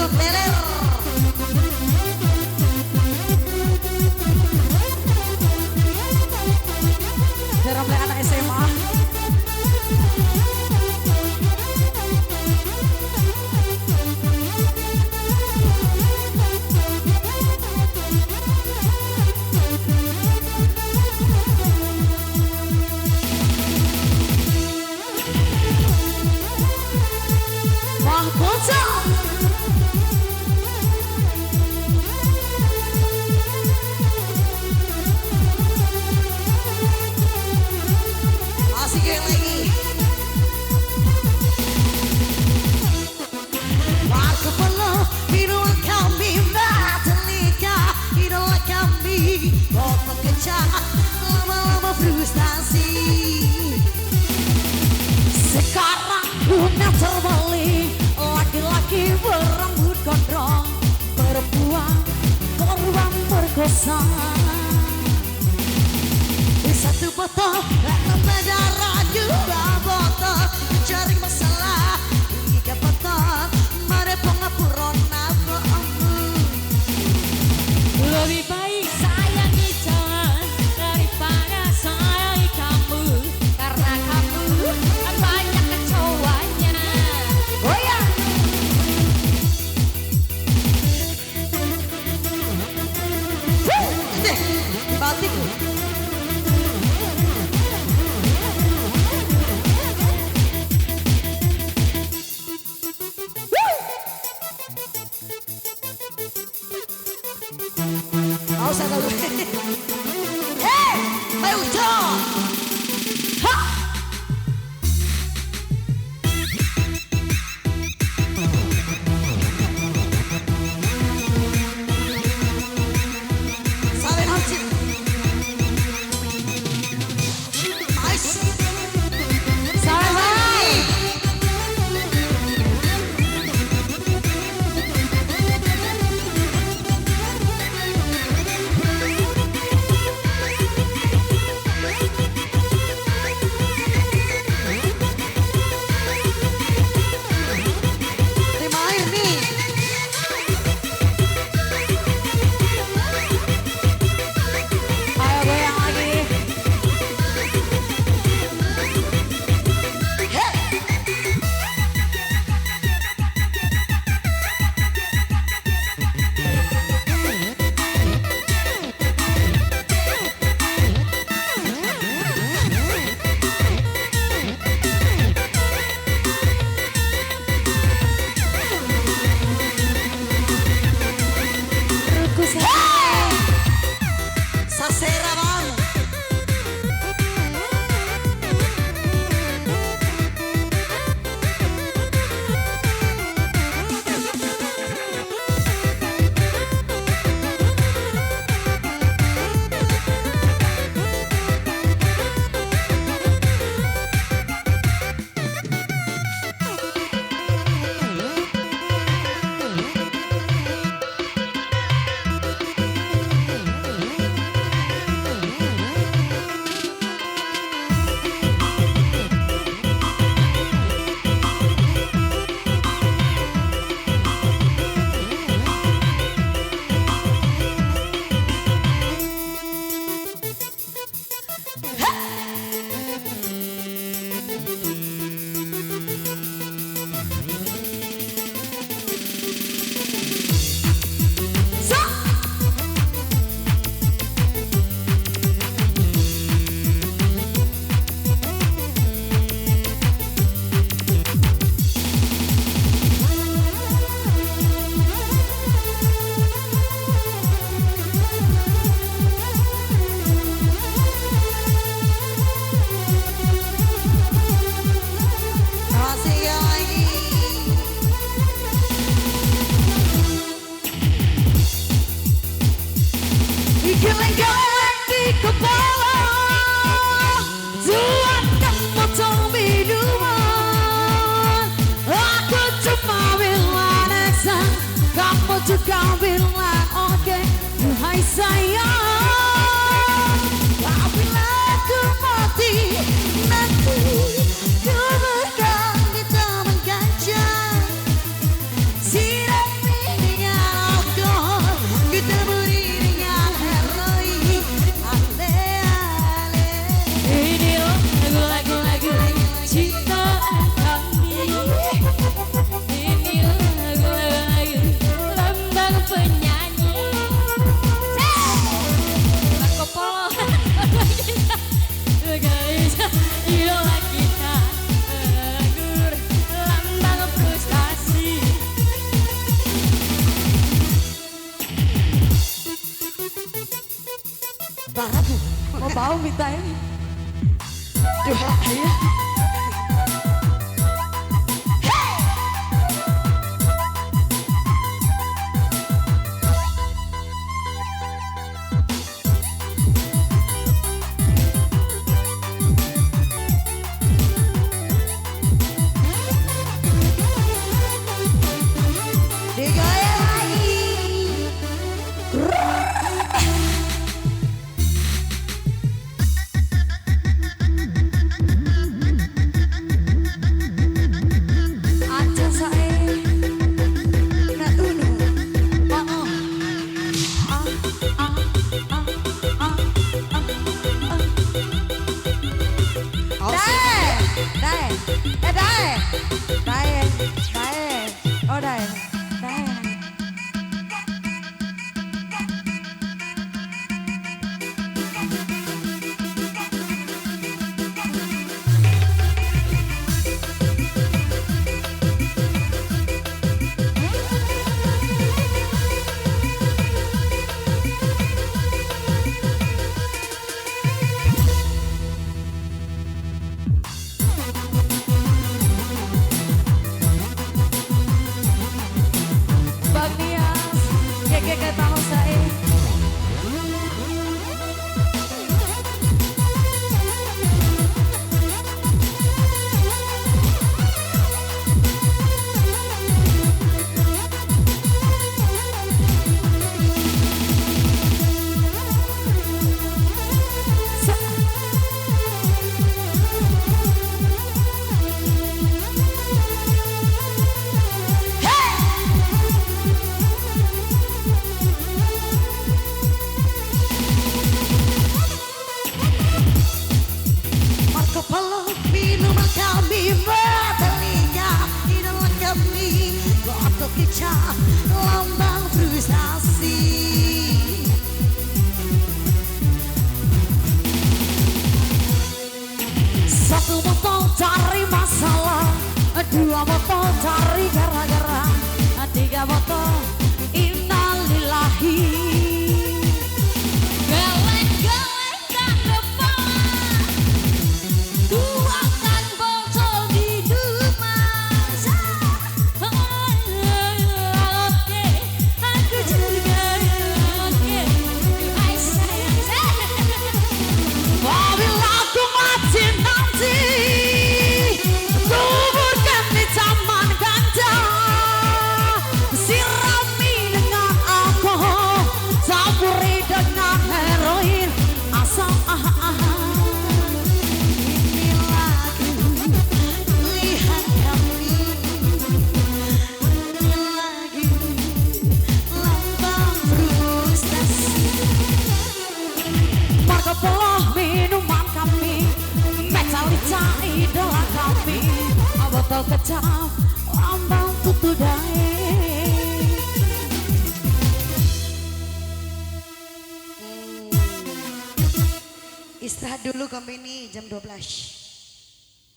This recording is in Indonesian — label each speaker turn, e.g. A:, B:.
A: tutup leler. Deromle anak SMA. Mahkota. Asik lagi. Waktu penuh idola kami Metallica, idola kami kotak kecak, lama-lama frustasi. Sekarang dunia terbalik, laki-laki berambut gondrong, perempuan korban perkosa. Di satu botol darah, dua botol mencari masalah, tiga botol mari pengapuran nafsu.
B: Lebih baik sayangi jangan daripada sayangi kamu, karena kamu banyak kecowanya.
A: Goyang. Ini di batikku. Mau saya tahu. Hei, ayo John. Ha. Saling hancur. Nice. Saling. Terima air nih. Ayo goyang lagi. Sasera bang. Geleng-geleng di kepala, tuangkan botol minuman. Aku cuma bilang nesan, kamu juga bilang oke. Hai sayang, apabila aku mati nanti, ku bergang di taman gajah. Siram Barat mau bau minta ini. Ya. Kecap lambang frustasi. Satu botol cari masalah, dua botol cari gara-gara, tiga botol innalillahi.
B: Geleng-geleng kan depan, tuangkan botol di masa. Oke, aku juga oke. Hai sayang.
A: Bila aku mati nanti, kuburkan di taman ganja, sirami dengan alkohol, campuri dengan heroin, asam ini lagu lihat kami, ini lagu lambang frustasi. Marco Polo minuman kami, Metallica idola kami, botol kecap lambang putu dae. Istirahat dulu kami ini jam 12.